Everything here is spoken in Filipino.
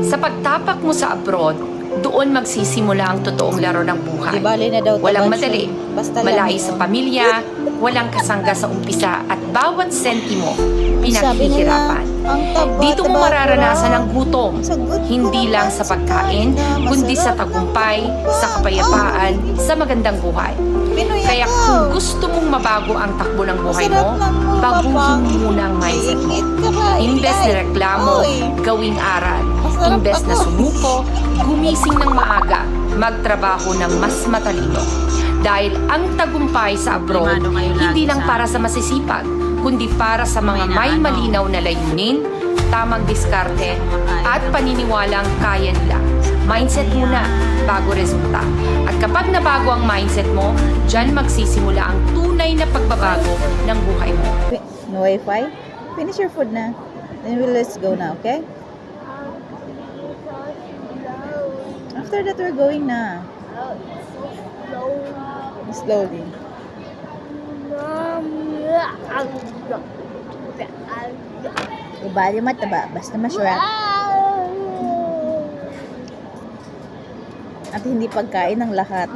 Sa pagtapak mo sa abroad, doon magsisimula ang totoong laro ng buhay. Di bali na daw Walang tabad madali, siya. Basta lang malayo yun. sa pamilya, walang kasangga sa umpisa at bawat sentimo Sabi nila, pinaghihirapan. ang taba, Dito mo taba, mararanasan ang gutom, sagot ko hindi lang naman sa pagkain, kanya, kundi sa masarap tagumpay, ang taba. sa kapayapaan, sa magandang buhay. Pinoy Kaya ako. kung gusto mong mabago ang takbo ng buhay Masarap mo, lang mo, baguhin mapang. mo muna ang mindset mo. Iingit ka ba? Imbes na reklamo, Oy. gawing aral. Masarap Imbes na ako. sumuko, gumising ng maaga, magtrabaho ng mas matalino. Dahil ang tagumpay sa abroad, Primado kayo lagi hindi lang sa para sa masisipag, kundi para sa mga may malinaw na layunin, tamang diskarte, at paniniwalang kaya nila. Mindset muna bago resulta. At kapag nabago ang mindset mo, dyan magsisimula ang tunay na pagbabago ng buhay mo. No Wi-Fi? Finish your food na. Then let's go na, okay? After that, we're going na. Slowly. Ibali mataba, basta masarap. At hindi pagkain ng lahat.